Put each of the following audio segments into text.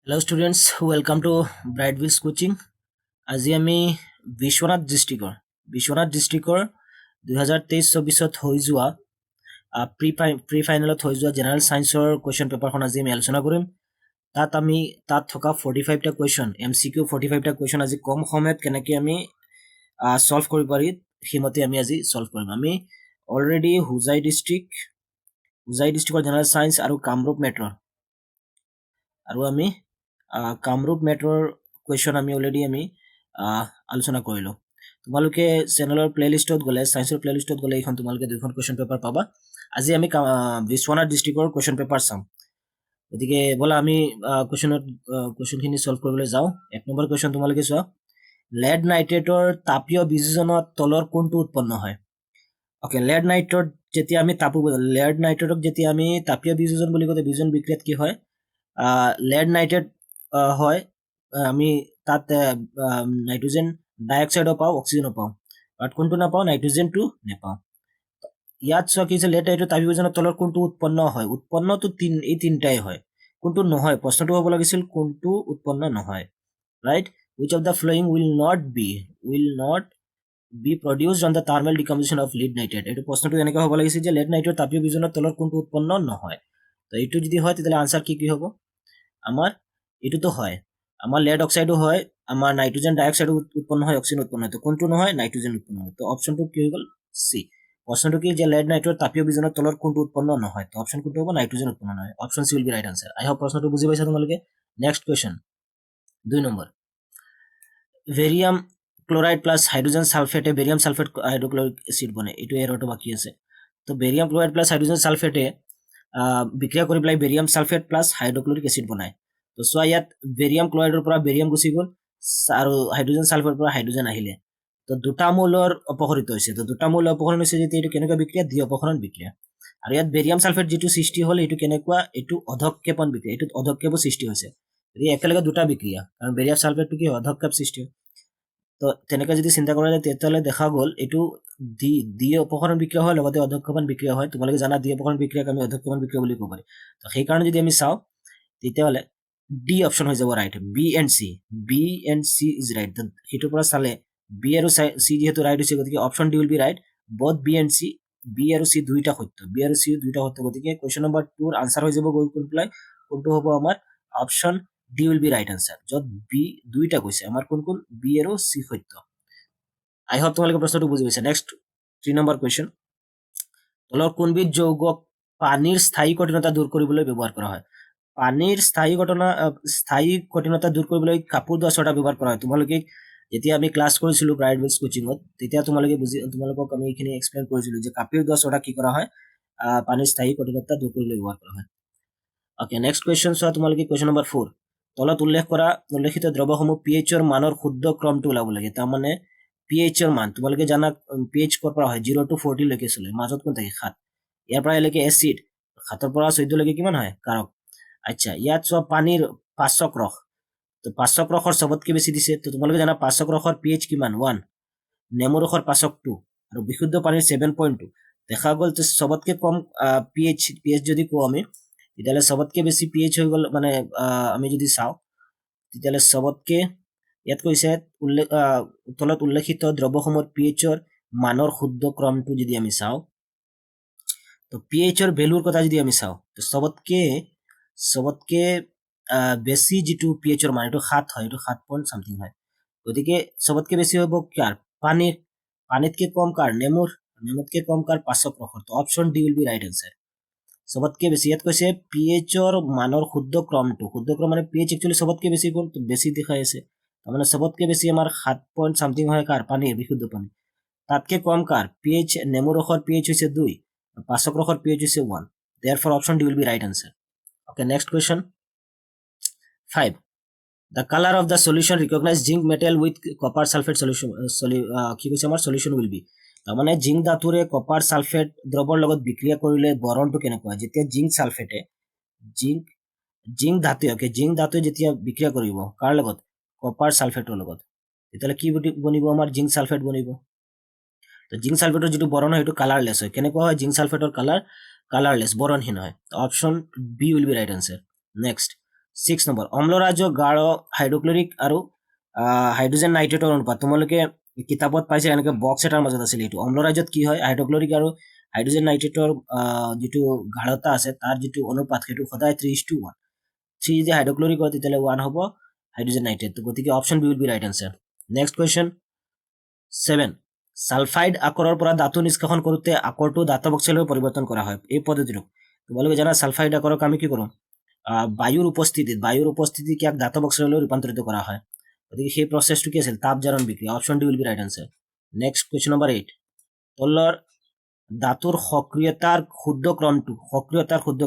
Hello students, welcome to Brightwheels Coaching. আজি আমি বিশ্বনাথ ডিষ্ট্ৰিক্টৰ 2023-24 হৈ যোৱা প্ৰি ফাইনেলত হৈ যোৱা জেনেৰেল সায়েন্সৰ কোৱেশ্চন পেপাৰখন আজি আমি আলোচনা কৰিম। তাত থকা 45টা কোৱেশ্চন MCQ 45টা কোৱেশ্চন আজি কম সময়ত কেনেকৈ আমি সলভ কৰিব পাৰি সেইমতে আমি আজি সলভ কৰিম। আমি অলৰেডি হোজাই ডিষ্ট্ৰিক্টৰ জেনেৰেল সায়েন্স আৰু কামৰূপ মেট্ৰৰ কুৱেশ্যন আমি অলৰেডি আলোচনা কৰিলোঁ। তোমালোকে চেনেলৰ প্লেলিষ্টত গ'লে ছায়েন্সৰ প্লেলিষ্টত গ'লে এইখন তোমালোকে দুখন কুৱেশ্যন পেপাৰ পাবা। আজি আমি বিশ্বনাথ ডিষ্ট্ৰিক্টৰ কুৱেশ্যন পেপাৰ চাম। গতিকে ব'লা আমি কুৱেশ্যনখিনি সলভ কৰিবলৈ যাওঁ। 1 নম্বৰ কুৱেশ্যন তোমালোকে চোৱা, লেড নাইট্ৰেটৰ তাপীয় বিযোজনত তলৰ কোনটো উৎপন্ন হয়? অ'কে, লেড নাইট্ৰেটক যেতিয়া আমি তাপীয় বিযোজন বুলি কওঁতে বিযোজন বিক্ৰিয়াত কি হয়? লেড নাইট্ৰেট হয়, আমি তাত নাইট্ৰোজেন ডাইঅক্সাইডো পাওঁ, অক্সিজেনো পাওঁ, বাট কোনটো নাপাওঁ? নাইট্ৰোজেনটো নাপাওঁ। ইয়াত চোৱা কি হৈছে, লেড নাইট্ৰেট তাপীয় বিযোজনৰ তলৰ কোনটো উৎপন্ন হয়? উৎপন্নটো এই তিনিটাই হয়, কোনটো নহয়? প্ৰশ্নটো হ'ব লাগিছিল কোনটো উৎপন্ন নহয়, right? which of the following will not be produced on the thermal decomposition of lead nitrate? এইটো প্ৰশ্নটো এনেকৈ হ'ব লাগিছিল যে লেড নাইট্ৰেট তাপীয় বিযোজনৰ তলৰ কোনটো উৎপন্ন নহয়। তো এইটো যদি হয় তেতিয়াহ'লে আনসাৰ কি হ'ব? আমাৰ এইটোতো হয়, আমাৰ লেড অক্সাইডো হয়, আমাৰ নাইট্ৰোজেন ডাইঅক্সাইডো উৎপন্ন হয়, অক্সিজেন উৎপন্ন হয়। তো কোনটো নহয়? নাইট্ৰোজেন উৎপন্ন হয়। তো অপশ্যনটো কি হৈ গ'ল? চি। প্ৰশ্নটো কি যে লেড নাইট্ৰেট তাপীয় বিযোজনৰ তলত কোনটো উৎপন্ন নহয়? তো অপশ্যন কোনটো হ'ব? নাইট্ৰোজেন উৎপন্ন নহয়। Option C will be right answer. I hope প্ৰশ্নটো বুজি পাইছা তোমালোকে। Next question 2 number, barium chloride plus hydrogen সালফেটে বেৰিয়াম সালফেট হাইড্ৰক্লৰিক এচিড বনে। এইটো এৰৰটো বাকী আছে। তো বেৰিয়াম ক্লৰাইড প্লাছ হাইড্ৰোজেন সালফেটে বিক্ৰিয়া কৰি পেলাই barium sulphate plus hydrochloric acid বনায়। তো চোৱা, ইয়াত বেৰিয়াম ক্লৰাইডৰ পৰা বেৰিয়াম গুচি গ'ল আৰু হাইড্ৰোজেন সালফেটৰ পৰা হাইড্ৰোজেন আহিলে। তো দুটা মৌলৰ অপহৰিত হৈছে। তো দুটা মৌল অপহৰণ হৈছে যেতিয়া এইটো কেনেকুৱা বিক্ৰিয়া? দ্বি অপহৰণ বিক্ৰিয়া। আৰু ইয়াত বেৰিয়াম সালফেট যিটো সৃষ্টি হ'ল এইটো কেনেকুৱা? এইটো অধক্ষেপণ বিক্ৰিয়া। এইটোত অধক্ষেপো সৃষ্টি হৈছে। গতিকে একেলগে দুটা বিক্ৰিয়া, কাৰণ বেৰিয়াম সালফেটটো কি অধক্ষেপ সৃষ্টি হয়। তো তেনেকৈ যদি চিন্তা কৰা যায় তেতিয়াহ'লে দেখা গ'ল এইটো দ্বি অপহৰণ বিক্ৰিয়া হয়, লগতে অধক্ষেপণ বিক্ৰিয়া হয়। তোমালোকে জানা দ্বি অপহৰণ বিক্ৰিয়াক আমি অধক্ষেপণ বিক্ৰিয়া বুলি ক'ব পাৰি। তো সেইকাৰণে যদি আমি চাওঁ তেতিয়াহ'লে ডি অপশ্যন হৈ যাব right. B and C is right. সেইটোৰ পৰা চালে বি আৰু চি যিহেতু ৰাইট হৈছে, গতিকে option D will be right. Both B and C, B আৰু চি দুইটা সত্য, গতিকে কুৱেশ্যন নম্বৰ 2ৰ আনসাৰ হৈ যাব গৈ পেলাই কোনটো হ'ব? আমাৰ option D will be right answer, য'ত বি দুইটা কৈছে, আমাৰ কোন বি আৰু চি সত্য। আই হোপ তোমালোকে প্ৰশ্নটো বুজি পাইছা। নেক্সট 3 নম্বৰ কুৱেশ্যন, তলৰ কোনবিধ যৌগক পানীৰ স্থায়ী কঠিনতা দূৰ কৰিবলৈ ব্যৱহাৰ কৰা হয়? পানীৰ স্থায়ী কঠিনতা দূৰ কৰিবলৈ কাপোৰ ধোৱা ছ'ডা ব্যৱহাৰ কৰা হয়। তোমালোকে যেতিয়া আমি ক্লাছ কৰিছিলোঁ ব্ৰাইটৱেলছ কোচিঙত, তেতিয়া তোমালোকক আমি এইখিনি এক্সপ্লেইন কৰিছিলোঁ যে কাপোৰ ধোৱা ছ'ডা কি কৰা হয়? পানীৰ স্থায়ী কঠিনতা দূৰ কৰিবলৈ ব্যৱহাৰ কৰা হয়। অ'কে, নেক্সট কুৱেশ্যন চোৱা তোমালোকে, কুৱেশ্যন নম্বৰ 4, তলত উল্লেখিত দ্ৰৱসমূহ pH-ৰ মানৰ শুদ্ধ ক্ৰমটো ওলাব লাগে। তাৰমানে pH-ৰ মান তোমালোকে জানা, pH ক'ৰ পৰা হয়? 0 to 40 লৈকে চলে। মাজত কোন থাকে? 7। ইয়াৰ পৰা এলৈকে এচিড, 7ৰ পৰা 14 লৈকে কিমান হয়? কাৰক। আচ্ছা, ইয়াত চোৱা পানীৰ পাচক ৰস, তো পাচক ৰসৰ চবতকে বেছি দিছে। তো তোমালোকে জানা পাচক ৰসৰ pH কিমান? 1, নেমু ৰসৰ পাচক 2, আৰু বিশুদ্ধ পানীৰ 7.2। দেখা গ'ল যে চবতকে কম pH যদি কওঁ আমি, তেতিয়াহ'লে চবতকে বেছি pH হৈ গ'ল, মানে আমি যদি চাওঁ তেতিয়াহ'লে চবতকে ইয়াত কৈছে তলত উল্লেখিত দ্ৰৱসমূহৰ pH-ৰ মানৰ শুদ্ধ ক্ৰমটো যদি আমি চাওঁ, তো pH-ৰ ভেলুৰ কথা যদি আমি চাওঁ, তো চবতকে বেছি যিটো pH-ৰ মান এইটো 7 হয়, এইটো 7 পইণ্ট সামথিং হয়। গতিকে চবতকে বেছি হ'ব কাৰ? পানীতকে কম কাৰ? নেমুতকে কম কাৰ? পাচক ৰসৰ। তো option D will be right answer. চবতকে বেছি ইয়াত কৈছে pH-ৰ মানৰ শুদ্ধ ক্ৰমটো, শুদ্ধ ক্ৰম মানে pH একচুৱেলি চবতকে বেছি কোন? বেছি দেখাই আছে, তাৰমানে চবতকে বেছি আমাৰ 7 পইণ্ট সামথিং হয় কাৰ? পানীৰ, বিশুদ্ধ পানী। তাতকে কম কাৰ? pH, নেমু ৰসৰ pH হৈছে 2, পাচক ৰসৰ pH হৈছে 1। Therefore option D will be right answer. Okay, next question 5, the color of the solution recognize zinc metal with copper sulfate solution কি কৈছে আমাৰ solution will be, তাৰমানে জিংক ধাতুৰে কপাৰ সালফেট দ্ৰৱৰ লগত বিক্ৰিয়া কৰিলে বৰণটো কেনেকুৱা? যেতিয়া জিংক ধাতুৱে যেতিয়া বিক্ৰিয়া কৰিব কাৰ লগত? কপাৰ সালফেটৰ লগত, তেতিয়াহ'লে কি বনিব? আমাৰ জিংক সালফেট বনিব। তো জিংক সালফেটৰ যিটো বৰণ হয় সেইটো কালাৰলেছ হয়। কেনেকুৱা হয়? জিংক সালফেটৰ কালাৰলেছ, বৰণহীন হয়। Option B will be right answer. Next 6 number অম্লৰাজ গাঢ় হাইড্ৰক্লৰিক আৰু হাইড্ৰজেন নাইট্ৰেটৰ অনুপাত তোমালোকে কিতাপত পাইছে এনেকৈ বক্স এটাৰ মাজত আছিল এইটো অম্লৰাজত কি হয় হাইড্ৰক্লৰিক আৰু হাইড্ৰজেন নাইট্ৰেটৰ যিটো গাঢ়তা আছে তাৰ যিটো অনুপাত সেইটো সদায় 3:1 3 যদি হাইড্ৰক্লৰিক হয় তেতিয়াহ'লে 1 হ'ব হাইড্ৰজেন নাইট্ৰেট গতিকে option B will be right answer next question 7 sulphide আকৰৰ পৰা ধাতু নিষ্কাশন কৰোঁতে আকৰটো ধাতৱ অক্সাইডলৈ পৰিৱৰ্তন কৰা হয় এই পদ্ধতিটো তোমালোকে জানা সালফাইড আকৰক আমি কি কৰোঁ বায়ুৰ উপস্থিতিত ইয়াক ধাতৱ অক্সাইডলৈ ৰূপান্তৰিত কৰা হয় গতিকে সেই প্ৰচেছটো কি আছিল তাপ জাৰণ বিক্ৰিয়া option D will be right answer next question number 8 তলৰ ধাতুৰ সক্ৰিয়তাৰ শুদ্ধ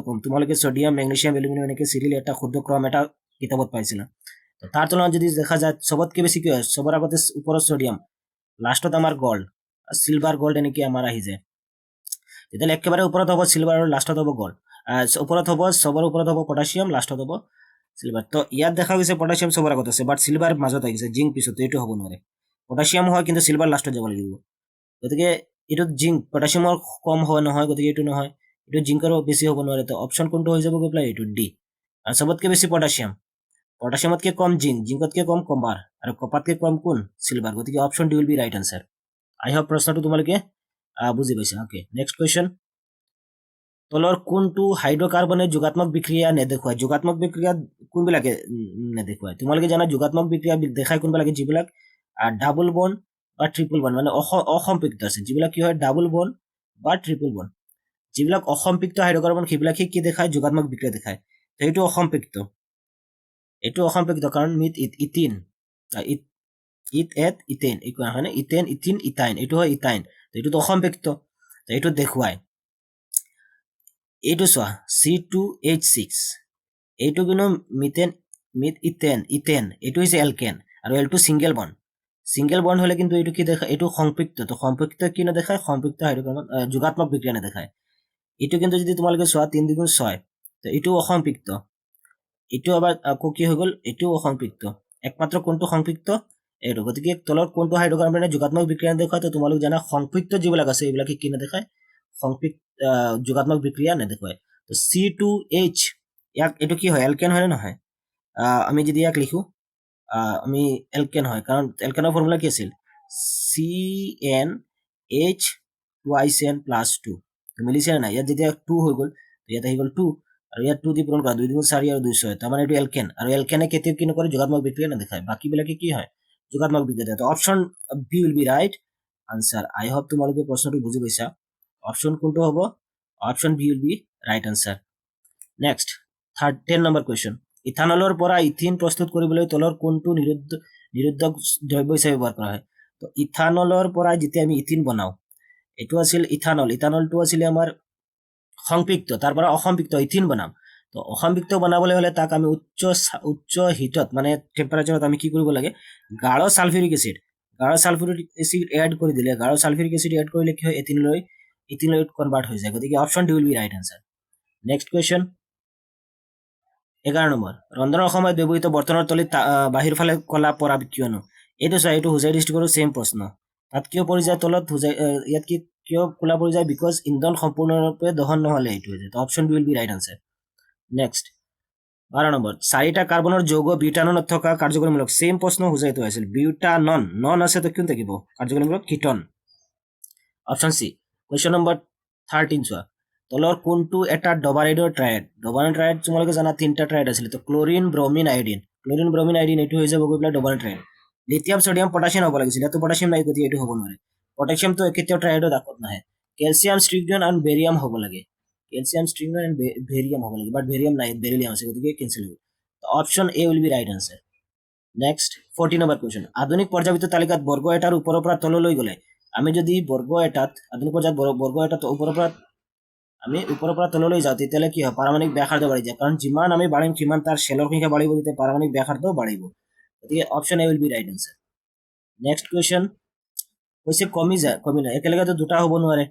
ক্ৰম তোমালোকে ছডিয়াম মেগনেছিয়াম এলুমিনিয়াম এনেকৈ চিৰিয়েল এটা শুদ্ধ ক্ৰম এটা কিতাপত পাইছিলা তাৰ তুলনাত যদি দেখা যায় চবতকৈ বেছি কি হয় চবৰ আগতে ওপৰত ছডিয়াম লাষ্টত আমাৰ গল্ড চিলভাৰ গল্ড এনেকৈ আমাৰ আহি যায় তেতিয়াহ'লে একেবাৰে ওপৰত হ'ব চিলভাৰ আৰু লাষ্টত হ'ব গল্ড ওপৰত হ'ব চবৰ ওপৰত হ'ব পটাছিয়াম লাষ্টত হ'ব চিলভাৰ তো ইয়াত দেখা গৈছে পটাছিয়াম চবৰ আগত আছে বাট চিলভাৰ মাজত আহিছে জিংক পিছত এইটো হ'ব নোৱাৰে পটাছিয়াম হয় কিন্তু চিলভাৰ লাষ্টত যাব লাগিব গতিকে এইটো জিংক পটাছিয়ামৰ কম হয় নহয় গতিকে এইটো নহয় এইটো জিংকৰো বেছি হ'ব নোৱাৰে তো অপশ্যন কোনটো হৈ যাব গৈ পেলাই এইটো ডি আৰু চবতকৈ বেছি পটাছিয়ামতকৈ কম জিংকতকৈ কম কপাৰ আৰু কপাৰতকৈ কম কোন চিলভাৰ গতিকে option D will be right answer I hope প্ৰশ্নটো তোমালোকে বুজি পাইছা অ'কে নেক্সট কুৱেশ্যন তলৰ কোনটো হাইড্ৰকাৰ্বনে যোগাত্মক বিক্ৰিয়া নেদেখুৱায় যোগাত্মক বিক্ৰিয়া কোনবিলাকে নেদেখুৱায় তোমালোকে জানা যোগাত্মক বিক্ৰিয়া দেখায় কোনবিলাকে যিবিলাক ডাবল বন বা ট্ৰিপল বন মানে অসম্পৃক্ত আছে যিবিলাক কি হয় ডাবল বন বা ট্ৰিপল বন যিবিলাক অসম্পৃক্ত হাইড্ৰকাৰ্বন সেইবিলাকে কি দেখায় যোগাত্মক বিক্ৰিয়া দেখায় তো এইটো অসম্পৃক্ত কাৰণ ইথিন ইথেন হয় নে ইথেন ইথিন ইথাইন এইটো হয় ইথাইন তো এইটোতো অসম্পৃক্ত তো এইটো দেখুৱায় এইটো চোৱা C2H6 এইটো কিন্তু ইথেন এইটো হৈছে এলকেন আৰু এলটো ছিংগেল বণ্ড হ'লে কিন্তু এইটো কি দেখায় এইটো সংপৃক্ত তো সংপৃক্ত কি নেদেখায় সংপৃক্ত হাইড্ৰকাৰ্বন যোগাত্মক বিক্ৰিয়া নেদেখায় এইটো কিন্তু যদি তোমালোকে চোৱা 3 × 6 তো এইটো অসম্পৃক্ত এইটো আবাৰ আকৌ কি হৈ গ'ল এইটোও অসম্পৃক্ত একমাত্ৰ কোনটো সংপৃক্ত এইটো গতিকে তলৰ কোনটো হাইড্ৰকাৰ্বনে যোগাত্মক বিক্ৰিয়া নেদেখায় তো তোমালোক জানা সংপৃক্ত যিবিলাক আছে এইবিলাকে কি নেদেখায় যোগাত্মক বিক্ৰিয়া নেদেখুৱায় তো C2H ইয়াক এইটো কি হয় এলকেন হয় নে নহয় আমি যদি ইয়াক লিখোঁ আমি এলকেন হয় কাৰণ এলকেনৰ ফৰ্মুলা কি আছিল CnH2n+2 মিলিছে নে নাই ইয়াত যেতিয়া 2 হৈ গ'ল ইয়াত আহি গ'ল 2 আৰু ইয়াত 2 দি পূৰণ কৰা 2 × 4 আৰু 2 × 6 তাৰমানে এইটো এলকেন আৰু এলকেনে কেতিয়াও কি নকৰে যোগাত্মক বিক্ৰিয়া নেদেখায় বাকীবিলাকে কি হয় যোগাত্মক বিক্ৰিয়া দেখায় তো option B will be right answer I hope তোমালোকে প্ৰশ্নটো বুজি পাইছা অপশ্যন কোনটো হ'ব option B will be right answer next 10 number question ইথানলৰ পৰা ইথিন প্ৰস্তুত কৰিবলৈ তলৰ কোনটো নিৰুদ্ধক দ্ৰব্য হিচাপে ব্যৱহাৰ কৰা হয় তো ইথানলৰ পৰা যেতিয়া আমি ইথিন বনাওঁ এইটো আছিল ইথানলটো আছিলে আমাৰ সংপৃক্ত তাৰ পৰা অসম্পৃক্ত ইথিন বনাম তো অসম্পৃক্ত বনাবলৈ হ'লে তাক আমি উচ্চ হিটত মানে টেম্পাৰেচাৰত আমি কি কৰিব লাগে গাঢ় সালফিউৰিক এচিড এড কৰি দিলে গাঢ় সালফিউৰিক এচিড এড কৰিলে কি হয় ইথিনলৈ কনভাৰ্ট হৈ যায় গতিকে option D will be right answer next question 11 number ৰন্ধনৰ সময়ত ব্যৱহৃত বৰ্তনৰ তলিত বাহিৰ ফালে কলা পৰা কিয়নো এইটো চোৱা এইটো হুজাই ডিষ্ট্ৰিক্টৰো ছেইম প্ৰশ্ন তাত কিয় পৰি যায় তলত ইয়াত কিয় কলা পৰি যায় বিকজ ইন্ধন সম্পূৰ্ণৰূপে দহন নহ'লে এইটো হৈ যায় তো option B will be right answer next 12 number 4টা কাৰ্বনৰ যৌগ বিউটাননত থকা কাৰ্যকৰীমূলক ছেইম প্ৰশ্ন হুজাইটো আছিল বিউটানন আছে তো কোন থাকিব কাৰ্যকৰীমূলক ketone option C question number 13 চোৱা তলৰ কোনটো এটা ডবাৰাইডৰ ট্ৰায়েড তোমালোকে জানা 3টা ট্ৰায়েড আছিলে তো ক্লোৰিন ব্ৰমিন আইডিন এইটো হৈ যাব গৈ পেলাই ডবাৰাইড ট্ৰায়েড লিথিয়াম ছডিয়াম পটাছিয়াম হ'ব লাগিছিল ইয়াতো পটাছিয়াম নাই গতিকে এইটো হ'ব নোৱাৰে পটাছিয়ামটো কেতিয়াও ট্ৰায়েডত আগত নাহে কেলছিয়াম ষ্ট্ৰিগন আৰু বেৰিয়াম হ'ব লাগে বাট বেৰিয়াম নাই বেৰিলিয়াম আছে গতিকে কেনচেল হ'ব option A will be right answer next 14 number question আধুনিক পৰ্যায়বৃত্ত তালিকাত বৰ্গ এটাৰ ওপৰৰ পৰা তললৈ গ'লে আমি যদি আধুনিক পৰ্যায়ত বৰ্গ এটাত ওপৰৰ পৰা তললৈ যাওঁ তেতিয়াহ'লে কি হয় পাৰমাণিক ব্যাসাৰ্ধ বাঢ়ি যায় কাৰণ যিমান আমি বাঢ়িম সিমান তাৰ শেলৰ সংখ্যা বাঢ়িব তেতিয়া পাৰমাণিক ব্যাসাৰ্ধও বাঢ়িব গতিকে option A will be right answer next question কৈছে কমি নহয় একেলগেতো দুটা হ'ব নোৱাৰে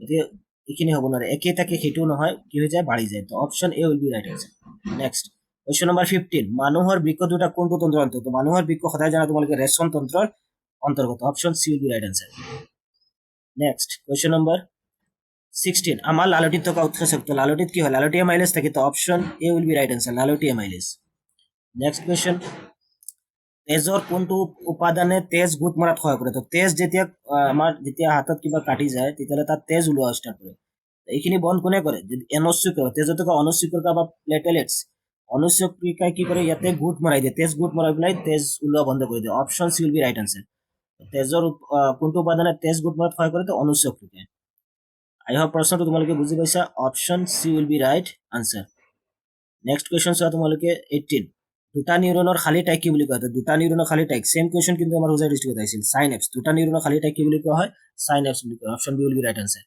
গতিকে এইখিনি হ'ব নোৱাৰে একেই থাকে সেইটোও নহয় কি হৈ যায় বাঢ়ি যায় তো option A will be right answer next question number 15 মানুহৰ বৃক্ক দুটা কোনটো তন্ত্ৰৰ অন্তৰ্গত মানুহৰ বৃক্ক সদায় জানা তোমালোকে ৰেচন তন্ত্ৰৰ অন্তৰ্গত option C will be right answer next question number 16 আমাৰ লালটিত থকা উৎসেচক তো লালটিত কি হয় লালটি এমাইলেজ থাকে তো option A will be right answer লালটি এমাইলেজ নেক্সট কুৱেশ্যন, তেজৰ কোনটো উপাদানে তেজ গোট মৰাত সহায় কৰে? তো তেজ যেতিয়া আমাৰ যেতিয়া হাতত কিবা কাটি যায় তেতিয়াহ'লে তাত তেজ ওলোৱা ষ্টাৰ্ট কৰে। এইখিনি বন্ধ কোনে কৰে? যদি অনুস্বীকৰণ, তেজত থকা অনুস্বীকৰণ বা প্লেটেলেটছ, অনুস্বীকৃতাই কি কৰে? ইয়াতে গোট মৰাই দিয়ে, তেজ গোট মৰাই পেলাই তেজ ওলোৱা বন্ধ কৰি দিয়ে। Option C will be right answer. তেজৰ কোনটো উপাদানে তেজ গোট মৰাত সহায় কৰে? তো অনুস্বীকৃতাই। আই হোপ প্ৰশ্নটো তোমালোকে বুজি পাইছা। Option C will be right answer. Next question চোৱা তোমালোকে 18, দুটা নিউৰনৰ খালী ঠাইক কি বুলি কোৱা হয়? দুটা নিউৰনৰ খালী ঠাইক সেম কুৱেশ্যন কিন্তু আমাৰ হোজাই ডিষ্ট্ৰিক্টত আহিছিল, সাইনেপছ। দুটা নিউৰনৰ খালী ঠাইক কি বুলি কোৱা হয়? সাইনেপছ বুলি কোৱা হয়। Option B will be right answer.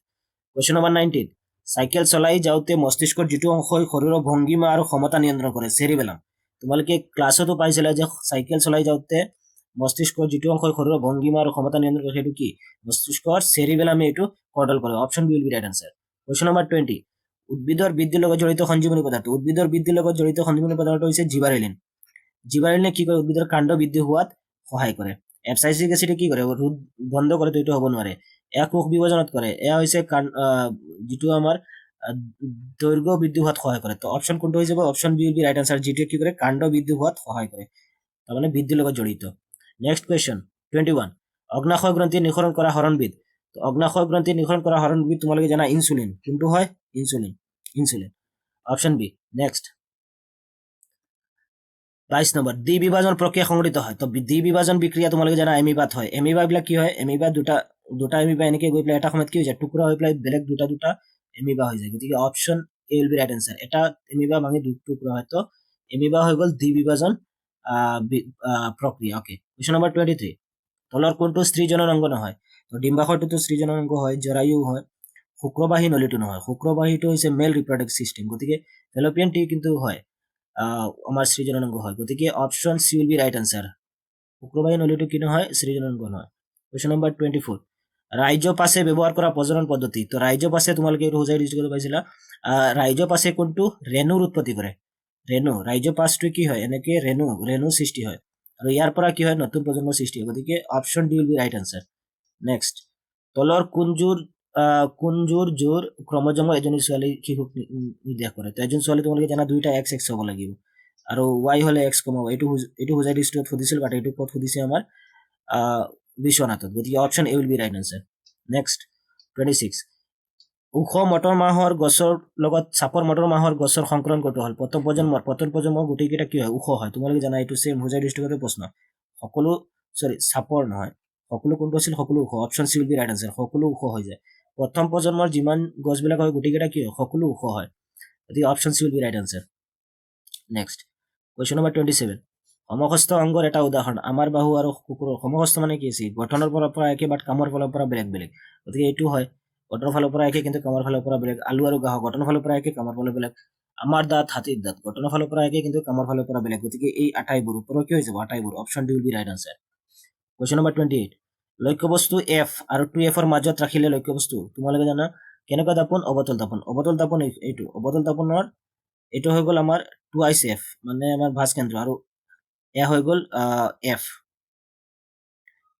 Question number 19, cycle চলাই যাওঁতে মস্তিষ্কৰ যিটো অংশই শৰীৰৰ ভংগীমা আৰু ক্ষমতা নিয়ন্ত্ৰণ কৰে, চেৰিবেলাম। তোমালোকে ক্লাছতো পাইছিলা যে চাইকেল চলাই যাওঁতে মস্তিষ্কৰ যিটো অংশই শৰীৰৰ ভংগীমা আৰু ক্ষমতা নিয়ন্ত্ৰণ কৰে সেইটো কি? মস্তিষ্কৰ চেৰিবেলামে এইটো কণ্ট্ৰল কৰে। Option B will be right answer. Question number 20, উদ্ভিদৰ বৃদ্ধিৰ লগত জড়িত সঞ্জীৱনী পদাৰ্থ। উদ্ভিদৰ বৃদ্ধিৰ লগত জড়িত সঞ্জীৱনী পদাৰ্থ হৈছে জিবাৰেলিন। জিবাৰেলিনে কি কৰে? উদ্ভিদৰ কাণ্ড বৃদ্ধি হোৱাত সহায় কৰে। এপচাইচিক এচিডে কি কৰে? ৰোধ বন্ধ কৰে, তো এইটো হ'ব নোৱাৰে। এয়া কোষ বিভাজনত কৰে। এয়া হৈছে যিটো আমাৰ দৈৰ্ঘ্য বৃদ্ধি হোৱাত সহায় কৰে। তো অপশ্যন কোনটো হৈ যাব? Option B will be right answer, যিটোৱে কি কৰে? কাণ্ড বৃদ্ধি হোৱাত সহায় কৰে, তাৰমানে বৃদ্ধিৰ লগত জড়িত। নেক্সট কুৱেশ্যন 21, অগ্নাশয় গ্ৰন্থি নিঃসৰণ কৰা হৰণবিধ। তো অগ্নাশয় গ্ৰন্থি নিঃসৰণ কৰা হৰণবিধ তোমালোকে জানা ইনচুলিন। কোনটো হয়? Insulin. Insulin. Option B. Next 22 number, দ্বি বিভাজন প্ৰক্ৰিয়া সংঘটিত হয়। তো দ্বি বিভাজন বিক্ৰিয়া তোমালোকে জানা এমিবাত হয়। এমিবাবিলাক কি হয়? এমিবা দুটা এমিবা এনেকে গৈ পেলাই এটা সময়ত কি হৈ যায়? টুকুৰা হৈ পেলাই বেলেগ দুটা এমিবা হৈ যায়। গতিকে option A will be right answer. এটা এমিবা ভাঙি টুকুৰা হয়, তো এমিবা হৈ গ'ল দ্বি বিভাজন প্ৰক্ৰিয়া। অ'কে। কুৱেশ্যন নম্বৰ 23, তলৰ কোনটো স্ত্ৰীজনৰ অংগ নহয়? তো ডিম্বাশয়টোতো স্ত্ৰীজনৰ অংগ হয়, জৰায়ু হয়। শুক্ৰবাহী নলীটো নহয়। শুক্ৰবাহীটো হৈছে মেল ৰিপ্ৰডাক্টিভ চিষ্টেম, গতিকে ফেলোপিয়ান টিউব কিন্তু হয় আমাৰ সৃজনৰ অংগ হয়। গতিকে option C will be right answer. শুক্ৰবাহী নলীটো কি নহয়? সৃজনৰ অংগ নহয়। কুৱেশ্যন নম্বৰ 24, ৰাইজোপাছে ব্যৱহাৰ কৰা প্ৰজনন পদ্ধতি। তো ৰাইজোপাছে তোমালোকে এইটো হোজাই ডিষ্ট্ৰিক্টত পাইছিলা। ৰাইজোপাছে কোনটো ৰেণুৰ উৎপত্তি কৰে? ৰেণু। ৰাইজোপাছটো কি হয়? এনেকে ৰেণু সৃষ্টি হয়, আৰু ইয়াৰ পৰা কি হয়? নতুন প্ৰজন্মৰ সৃষ্টি হয়। গতিকে option D will be right answer. Next, তলৰ কোনযোৰ জোৰ ক্ৰমজমৰ এজনী ছোৱালী শিশুক নিৰ্দেশ কৰে? তো এজন ছোৱালী তোমালোকে জানা দুইটা এক্স এক্স হ'ব লাগিব, আৰু ৱাই হ'লে এক্স কমা ৱাই। এইটো হোজাই ডিষ্ট্ৰিক্টত সুধিছিল, বাট এইটো ক'ত সুধিছে? আমাৰ বিশ্বনাথত। গতিকে option A will be right answer. Next 26, ওখ মটৰ মাহৰ গছৰ লগত চাপৰ মটৰ মাহৰ গছৰ সংকলন ক'ত হ'ল? প্ৰথম প্ৰজন্মৰ গোটেইকেইটা কি হয়? ওখ হয়। তোমালোকে জানা এইটো চেম হোজাই ডিষ্ট্ৰিক্টৰে প্ৰশ্ন। সকলো চাপৰ নহয়, সকলো কোনটো আছিল? সকলো ওখ। Option C will be right answer. সকলো ওখ হৈ যায়। প্ৰথম প্ৰজন্মৰ যিমান গছবিলাক হয় গোটেইকেইটা কি হয়? সকলো ওখ হয়। গতিকে option C will be right answer. Next question number 27, সমহস্ত অংগৰ এটা উদাহৰণ। আমাৰ বাহু আৰু কুকুৰৰ সমহস্ত মানে কি আছে? গঠনৰ পৰা একে, বাট কামৰ ফালৰ পৰা বেলেগ বেলেগ। গতিকে এইটো হয়, গঠনৰ ফালৰ পৰা একে কিন্তু কামৰ ফালৰ পৰা বেলেগ। আলু আৰু গাহক গঠনৰ ফালৰ পৰা একে, কামৰ ফালৰ বেলেগ। আমাৰ দাঁত, হাতীৰ দাঁত গঠনৰ ফালৰ পৰা একে কিন্তু কামৰ ফালৰ পৰা বেলেগ। গতিকে এই আটাইবোৰ ওপৰৰ কি হৈ যাব? আটাইবোৰ। Option D will be right answer. Question number 28, লক্ষ্যবস্তু এফ আৰু 2F ৰ মাজত ৰাখিলে লক্ষ্যবস্তু তোমালোকে জানা কেনেকুৱা দাপোন? অৱতল দাপোন। অৱতল দাপোন এইটো। অৱতল দাপোনৰ এইটো হৈ গ'ল আমাৰ 2 এফ, মানে আমাৰ ভাঁজ কেন্দ্ৰ, আৰু এয়া হৈ গ'ল এফ।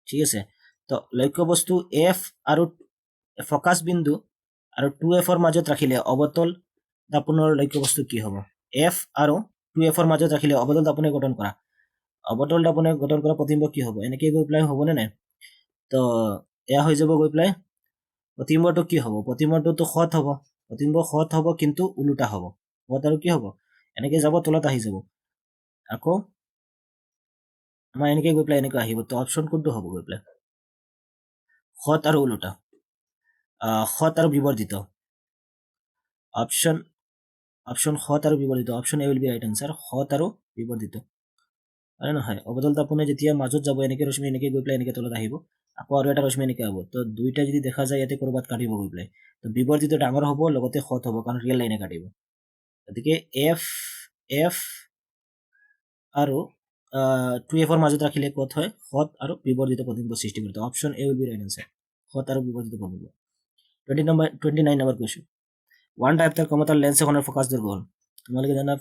ঠিক আছে। তো লক্ষ্যবস্তু এফ আৰু ফকাছ বিন্দু আৰু 2F ৰ মাজত ৰাখিলে অৱতল দাপোনৰ লক্ষ্যবস্তু কি হ'ব? এফ আৰু 2F ৰ মাজত ৰাখিলে অৱতল দাপোনে গঠন কৰা প্ৰতিবিম্ব কি হ'ব? এনেকৈ গৈ পেলাই হ'বনে নাই? তো এয়া হৈ যাব গৈ পেলাই প্ৰতিবিম্বটো কি হ'ব? প্ৰতিবিম্বটোতো সৎ হ'ব। প্ৰতিবিম্ব সৎ হ'ব কিন্তু ওলোটা হ'ব। সৎ আৰু কি হ'ব? এনেকৈ যাব, তলত আহি যাব, আকৌ আমাৰ এনেকৈ গৈ পেলাই এনেকৈ আহিব। তো অপশ্যন কোনটো হ'ব গৈ পেলাই? সৎ আৰু ওলোটা, সৎ আৰু বিবৰ্ধিত। অপশ্যন সৎ আৰু বিবৰ্ধিত। Option A will be right answer. সৎ আৰু বিবৰ্ধিত, হয় নহয়? অৱতল দাপোনে যেতিয়া মাজত যাব, এনেকৈ ৰশ্মি এনেকৈ গৈ পেলাই এনেকৈ তলত আহিব, আকৌ আৰু এটা ৰশ্মি এনেকৈ হ'ব। তো দুইটা যদি দেখা যায় ইয়াতে ক'ৰবাত কাটিব গৈ পেলাই, তো বিবৰ্ধিত ডাঙৰ হ'ব, লগতে সৎ হ'ব, কাৰণ ৰিয়েল লাইনে কাটিব। গতিকে এফ আৰু 2F ৰ মাজত ৰাখিলে ক'ত হয়? সৎ আৰু বিবৰ্ধিত প্ৰতিবিম্ব সৃষ্টি কৰে। Option A will be right answer. সৎ আৰু বিবৰ্ধিত প্ৰতিবিম্ব। 29 নম্বৰ কুৱেশ্যন, ওৱান ডায়েপ্টাৰ ক্ষমতাৰ লেন্স এখনৰ ফকাছ দৈৰ্ঘ্য হ'ল। তোমালোকে জানা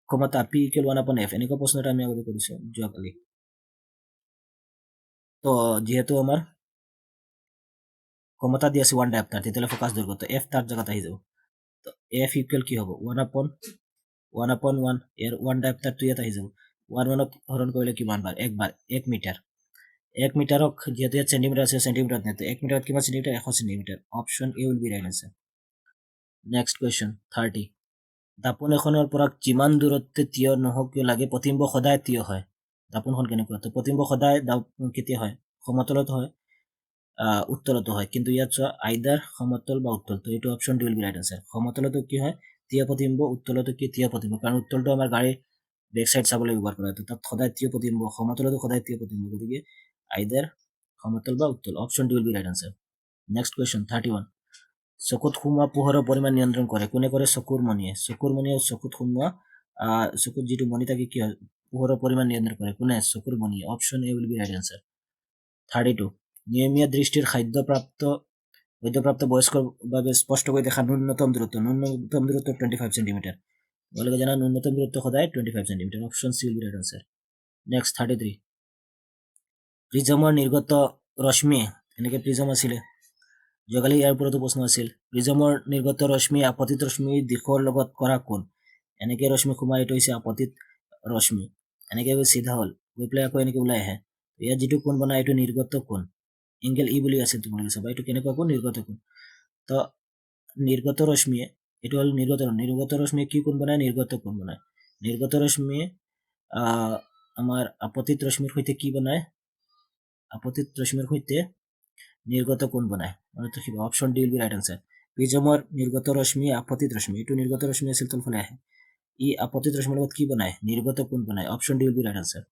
ক্ষমতা P = 1/f। এনেকুৱা প্ৰশ্ন এটা আমি আগতে কৰিছোঁ যোৱাকালি। তো যিহেতু আমাৰ ক্ষমতা দি আছে 1 ডায়েপ্টাৰ, তেতিয়াহ'লে ফকাছ দৈৰ্ঘ্য, তো এফ তাৰ জেগাত আহি যাব। তো এফ ইকুৱেল কি হ'ব? 1/f 1/1 ইয়াৰ 1 টাইপ তাৰ 2 ইয়াত আহি যাব 1 হৰণ কৰিলে কিমান বাৰ একবাৰ 1 মিটাৰ 1 মিটাৰক যেহেতু ইয়াত চেণ্টিমিটাৰ আছে চেণ্টিমিটাৰত নেতো 1 মিটাৰত কিমান centimetre 100 centimetre option A will be right answer next question 30 দাপোন এখনৰ পৰা যিমান দূৰত্বে থিয় নহওক কিয় লাগে প্ৰতিম্ব সদায় থিয় হয় দাপোনখন কেনেকুৱা তো প্ৰতিম্ব সদায় কেতিয়া হয় সমতলত হয় উত্তলতো হয় কিন্তু ইয়াত চোৱা আইদাৰ সমতল বা উত্তল তো এইটো option D will be right answer সমতলতো কি হয় থিয় প্ৰতিম্ব উত্তলতো কি থিয় প্ৰতিম্ব কাৰণ উত্তলটো আমাৰ গাড়ীৰ বেক সাইড চাবলৈ ব্যৱহাৰ কৰা হয় তাত সদায় থিয় প্ৰতিম্ব সমতলতো সদায় থিয় প্ৰতিম্ব গতিকে আইদাৰ সমতল বা উত্তল option D will be right answer next question 31 চকুত সোমোৱা পোহৰৰ পৰিমাণ নিয়ন্ত্ৰণ কৰে কোনে কৰে চকুৰ মণিয়ে চকুত সোমোৱা চকুত যিটো মণি থাকে কি হয় পোহৰৰ পৰিমাণ নিয়ন্ত্ৰণ কৰে কোনে চকুৰ মণিয়ে option A will be right answer 32 নিয়মীয়া দৃষ্টিৰ বৈধপ্ৰাপ্ত বয়স্কৰ বাবে স্পষ্টকৈ দেখা ন্যূনতম দূৰত্ব 25 সেন্টিমিটাৰ তোমালোকে জানা ন্যূনতম দূৰত্ব সদায় 25 centimetre option C will be right answer next 33 প্ৰিজমৰ নিৰ্গত ৰশ্মি এনেকৈ প্ৰিজম আছিলে যোৱাকালি ইয়াৰ ওপৰতো প্ৰশ্ন আছিল প্ৰিজমৰ নিৰ্গত ৰশ্মি আপতিত ৰশ্মিৰ দিশৰ লগত কৰা কোণ এনেকৈ ৰশ্মি সোমাই এইটো হৈছে আপতিত ৰশ্মি এনেকৈ চিধা হ'ল গৈ পেলাই আকৌ এনেকৈ ওলাই আহে ইয়াত যিটো কোণ বনায় এইটো নিৰ্গত কোণ এংগেল ই বুলি আছে তোমালোকে চাবা এইটো কেনেকুৱা কোণ নিৰ্গত কোণ তো নিৰ্গত ৰশ্মিয়ে এইটো হ'ল নিৰ্গত ৰশ্মিয়ে কি কোণ বনায় নিৰ্গত কোণ বনায় নিৰ্গত ৰশ্মিয়ে আমাৰ আপতিত ৰশ্মিৰ সৈতে কি বনায় আপতিত ৰশ্মিৰ সৈতে নিৰ্গত কোণ বনায় মনত ৰাখিবা option D will be right answer প্ৰিজমৰ নিৰ্গত ৰশ্মি আপতিত ৰশ্মি এইটো নিৰ্গত ৰশ্মি আছিল তলফালে আহে ই আপতিত ৰশ্মিৰ লগত কি বনায় নিৰ্গত কোণ বনায় option D will be right answer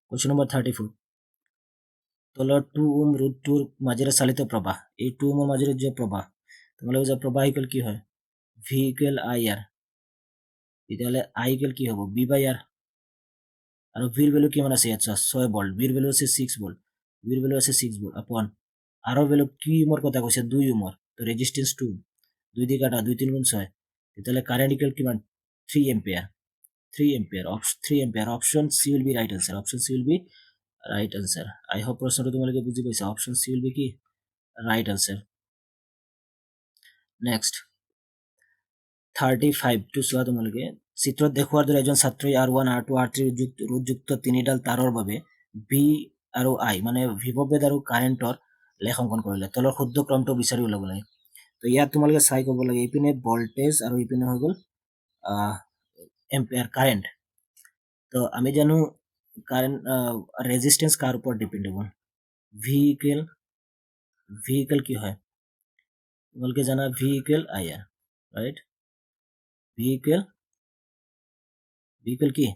question number 34 তলৰ 2 ওম ৰোধটোৰ মাজেৰে চালিত প্ৰবাহ এই 2 ওমৰ মাজেৰে যে প্ৰবাহ তোমালোকে যে প্ৰবাহ ইকুৱেল কি হয় ভি ইকুৱেল আই আৰ তেতিয়াহ'লে আই ইকুৱেল কি হ'ব বি বাই আৰ আৰু ভিৰ ভেলু কিমান আছে ইয়াত 6 ভোল্ট ভিৰ ভেলু আছে 6 ভোল্ট ভিৰ ভেলু আছে 6 ভোল্ট আপন আৰৰ ভেলু কি ওমৰ কথা কৈছে 2 ওমৰ তো ৰেজিষ্টেন্স 2 2 দি কাটা 2 3 গুণ 6 তেতিয়াহ'লে কারেন্ট ইকুৱেল কিমান 3 ampere 3 ampere option C will be right answer option C will be right answer I hope প্রশ্নটা তোমালোকে বুঝি পাইছা অপশন সি উইল বি কি রাইট আনসার নেক্সট 35 টু চোৱা তোমালোকে চিত্ৰত দেখুৱাৰ দৰে এজন ছাত্ৰী R1 R2 R3 ৰোধযুক্ত তিনিডাল তাৰৰ বাবে ভি আৰু আই মানে বিভৱভেদ আৰু কাৰেণ্টৰ লেখ অংকন কৰিলে তলৰ শুদ্ধ ক্ৰমটো বিচাৰি ওলাব লাগে তো ইয়াত তোমালোকে চাই ক'ব লাগে ইপিনে ভল্টেজ আৰু ইপিনে হৈ গ'ল এম্পিয়াৰ কাৰেণ্ট তো আমি জানো কারেন্ট রেজিস্ট্যান্স কার উপর ডিপেন্ডেবল ভি কি হয় তোমাকে জানা ভি ইকুয়াল আই আর রাইট ভি ইকুয়াল কি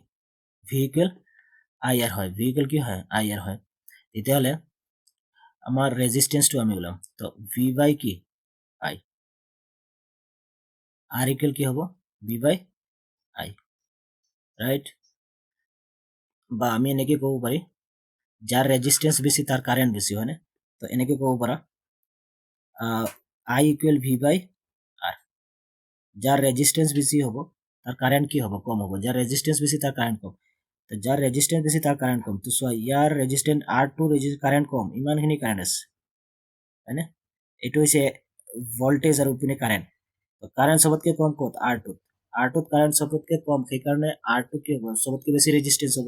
ভি ইকুয়াল আই আর হয় ভি ইকুয়াল কি হয় আই আর হয় তেতিয়াহ'লে আমাৰ রেজিস্ট্যান্সটো আমি ওলাম তো ভি বাই কি আই আর ইকুয়াল কি হ'ব ভি বাই আই রাইট বা আমি এনেকে ক'ব পাৰি যাৰ ৰেজিস্ট্যান্স বেশি তাৰ কাৰেন্ট বেশি হয় না তো এনেকে ক'ব পাৰা আই ইকুয়াল ভি বাই আর যার রেজিস্ট্যান্স বেশি হ'ব তার কারেন্ট কি হ'ব কম হ'ব যার রেজিস্ট্যান্স বেশি তার কারেন্ট কম তো যার রেজিস্ট্যান্স বেশি তার কারেন্ট কম তো চোৱা ইয়াৰ ৰেজিস্ট্যান্স R2 কাৰেন্ট কম ইমানখিনি কাৰেন্ট আছে হয়নে এইটো হৈছে ভল্টেজ আৰু ইপিনে কাৰেন্ট তো কাৰেন্ট সবতকে কম ক'ত R2 কাৰেন্ট সবতকে কম সেইকাৰণে R2 কি হ'ব সবতকে বেছি রেজিস্ট্যান্স হ'ব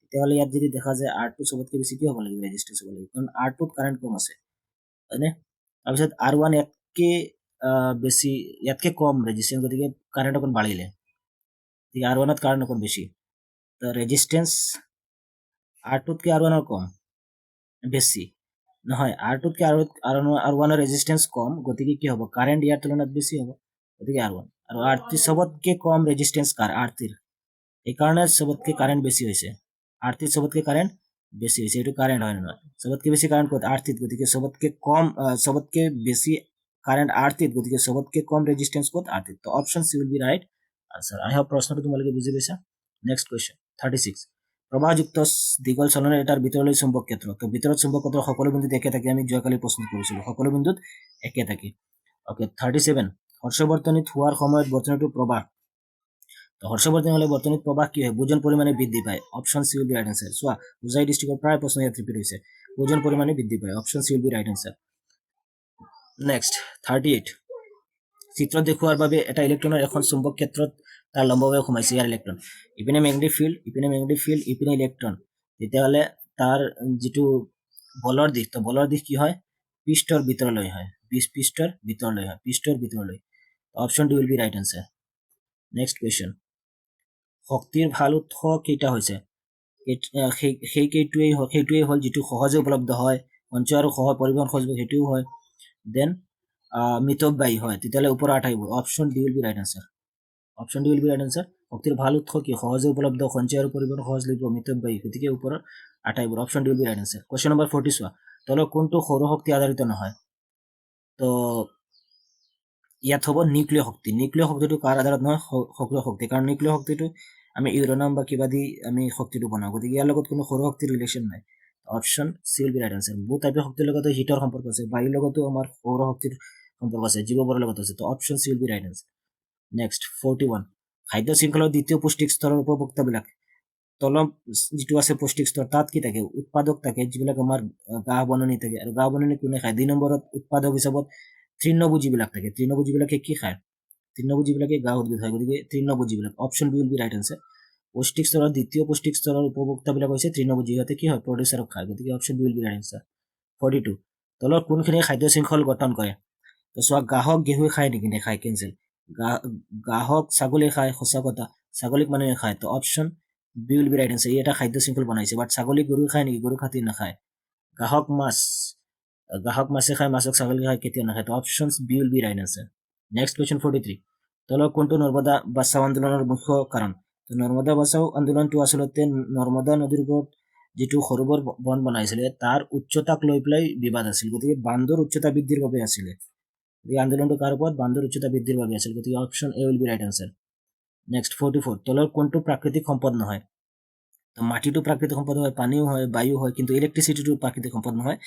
তেতিয়াহ'লে ইয়াত যদি দেখা যায় R2 সবতকে বেছি কি হ'ব লাগিব রেজিস্ট্যান্স হ'ব লাগিব কাৰণ R2 কাৰেন্ট কম আছে হয়নে তাৰপিছত R1 ইয়াতকে বেছি ইয়াতকে কম রেজিস্ট্যান্স গতিকে কারেন্ট অকণ বাঢ়িলে ঠিক R1 কারেন্ট অকণ বেছি তো রেজিস্ট্যান্স R2 কে R1 কম বেছি নহয় R2 কে R1 রেজিস্ট্যান্স কম গতিকে কি হ'ব কারেন্ট ইয়াৰ তুলনাত বেছি হ'ব গতিকে R1 আৰু R3 সবতকে কম ৰেজিস্ট্যান্স কাৰ R3 এইকাৰণে সবতকে কারেন্ট বেছি হৈছে R3 সবতকে কারেন্ট বেছি হৈছে এইটো কারেন্ট হয় নহয় সবতকে বেছি কারেন্ট ক'ত R3 গতিকে সবতকে কম সবতকে বেছি কারেন্ট R3 গতিকে সবতকে কম রেজিস্ট্যান্স ক'ত R3 তো option C will be right answer I hope প্ৰশ্নটো তোমালোকে বুজি পাইছা নেক্সট কোৱেশ্চন 36 প্ৰবাহযুক্ত দীঘল চলনৰ এটাৰ ভিতৰলৈ চুম্বক ক্ষেত্ৰ তো ভিতৰত চুম্বক ক্ষেত্ৰ সকলো বিন্দুত একে থাকে আমি যোৱাকালি প্ৰশ্ন কৰিছিলো সকলো বিন্দুত একে থাকে ওকে 37 হৰ্ষবৰ্ধনিত হোৱাৰ সময়ত বৰ্তনীটো প্ৰবাহ তো হৰ্ষবৰ্ধন হলে বৰ্তনীত প্ৰবাহ কি হয় বুজন পৰিমাণে বৃদ্ধি পায় option C will be right answer চোৱা বুজাই ডিস্ট্ৰিক্টৰ প্ৰায় প্ৰশ্ন ইয়াত ৰিপিট হৈছে বুজন পৰিমাণে বৃদ্ধি পায় option C will be right answer next 38 চিত্ৰ দেখুৱাৰ বাবে এটা ইলেক্ট্ৰনৰ এখন চুম্বক ক্ষেত্ৰত তাৰ লম্বভাৱে সোমাইছে ইয়াৰ ইলেক্ট্ৰন ইপিনে মেগনেটিক ফিল্ড ইপিনে ইলেক্ট্ৰন তেতিয়াহ'লে তাৰ যিটো বলৰ দিশ তো বলৰ দিশ কি হয় পৃষ্ঠৰ ভিতৰলৈ হয় পৃষ্ঠৰ ভিতৰলৈ option D will be right answer next question শক্তিৰ ভাল উৎস কেইটা হৈছে সেইটোৱে হ'ল যিটো সহজে উপলব্ধ হয় সঞ্চয় আৰু সহ পৰিবহণ সহজ সেইটোও হয় দেন মিতব্যয়ী হয় তেতিয়াহ'লে ওপৰৰ আটাইবোৰ option D will be right answer শক্তিৰ ভাল উৎস কি সহজে উপলব্ধ সঞ্চয় আৰু পৰিবহণ সহজলভ্য মিতব্যয়ী গতিকে ওপৰৰ আটাইবোৰ option D will be right answer question number 40 চোৱা তলৰ কোনটো সৌৰশক্তি আধাৰিত নহয় তো ইয়াত হ'ব নিউক্লিয় শক্তিটো কাৰ আধাৰত নহয় সক্ৰিয় শক্তি কাৰণ নিউক্লিয় শক্তিটো আমি ইউৰেনিয়াম বা কিবা দি আমি শক্তিটো বনাওঁ গতিকে ইয়াৰ লগত কোনো সৌৰশক্তিৰ ৰিলেশ্যন নাই option C will be right answer বহু টাইপৰ শক্তিৰ লগতে হিটৰ সম্পৰ্ক আছে বায়ুৰ লগতো আমাৰ সৌৰশক্তিৰ সম্পৰ্ক আছে জীৱবোৰৰ লগত আছে তো option C will be right answer next 41 খাদ্য শৃংখলৰ দ্বিতীয় পুষ্টিক স্তৰৰ উপভোক্তাবিলাক তলম যিটো আছে পুষ্টিক স্তৰ তাত কি থাকে উৎপাদক থাকে যিবিলাক আমাৰ গা বননি থাকে আৰু গা বননি কোনে খায় 2 নম্বৰত উৎপাদক হিচাপত তৃণভোজীবিলাক থাকে তৃণভোজীবিলাকে কি খায় তৃণভোজীবিলাকে গা উদ্ভিদ হয় গতিকে তৃণভোজীবিলাক option B will be right answer পুষ্টিক স্তৰৰ দ্বিতীয় পুষ্টিক স্তৰৰ উপভোক্তাবিলাক হৈছে তৃণভোজী সিহঁতে কি হয় প্ৰডিউচাৰক খায় গতিকে option B will be right answer 42 তলৰ কোনখিনি খাদ্য শৃংখল গঠন কৰে তো চোৱা গাহক গেহুৱে খায় নেকি নেখায় কেঞ্চেল গাহক ছাগলী খায় সঁচা কথা ছাগলীক মানুহে খায় তো option B will be right answer ই এটা খাদ্য শৃংখল বনাইছে বাট ছাগলী গৰু খায় নেকি গৰু খাতি নাখায় গাহক মাছে খায় মাছক ছাগলী খায় কেতিয়া নাখায় তো option B will be right answer next question 43 তলৰ কোনটো নৰ্মদা বাচাও আন্দোলনৰ মুখ্য কাৰণ তো নৰ্মদা বাচাও আন্দোলনটো আচলতে নৰ্মদা নদীৰ ওপৰত যিটো সৰোবৰ বন বনাইছিলে তাৰ উচ্চতাক লৈ পেলাই বিবাদ আছিল গতিকে বান্ধৰ উচ্চতা বৃদ্ধিৰ বাবে আছিলে এই আন্দোলনটো কাৰ ওপৰত বান্ধৰ উচ্চতা বৃদ্ধিৰ বাবে আছিল গতিকে option A will be right answer next 44 তলৰ কোনটো প্ৰাকৃতিক সম্পদ নহয় তো মাটিটো প্ৰাকৃতিক সম্পদ হয় পানীও হয় বায়ু হয় কিন্তু ইলেক্ট্ৰিচিটিটো প্ৰাকৃতিক সম্পদ নহয়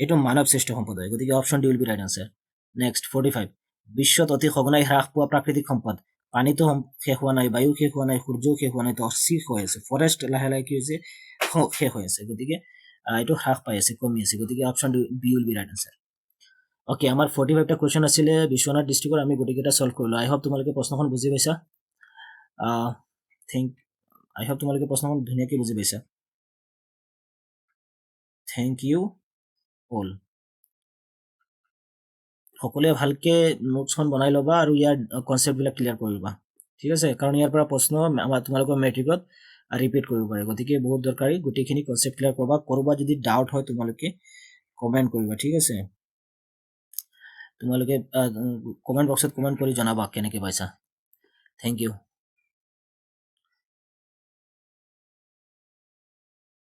এইটো মানৱ সৃষ্ট সম্পদ হয় গতিকে option D will be right answer next 45 বিশ্বত অতি সঘনাই হ্ৰাস পোৱা প্ৰাকৃতিক সম্পদ পানীটো শেষ হোৱা নাই বায়ু শেষ হোৱা নাই সূৰ্যও শেষ হোৱা নাই তো শেষ হৈ আছে ফৰেষ্ট লাহে লাহে কি হৈছে শেষ হৈ আছে গতিকে এইটো হ্ৰাস পাই আছে কমি আছে গতিকে option B will be right answer okay আমাৰ 45টা কুৱেশ্যন আছিলে বিশ্বনাথ ডিষ্ট্ৰিক্টৰ আমি গোটেইকেইটা সলভ কৰিলোঁ আই হোপ তোমালোকে প্ৰশ্নখন বুজি পাইছা আই হোপ তোমালোকে প্ৰশ্নখন ধুনীয়াকৈ বুজি পাইছা থেংক ইউ অল সকলোৱে ভালকে নোটছখন বনাই ল'বা আৰু ইয়াৰ কনচেপ্টবিলাক ক্লিয়াৰ কৰিবা ঠিক আছে কাৰণ ইয়াৰ পৰা প্ৰশ্ন আমাৰ তোমালোকৰ মেট্ৰিকত ৰিপিট কৰিব পাৰে গতিকে বহুত দৰকাৰী গোটেইখিনি কনচেপ্ট ক্লিয়াৰ কৰবা কৰবা যদি ডাউট হয় তোমালোকে কমেণ্ট কৰিবা ঠিক আছে তোমালোকে কমেণ্ট বক্সত কমেণ্ট কৰি জনাবা কেনেকৈ পাইছা থেংক ইউ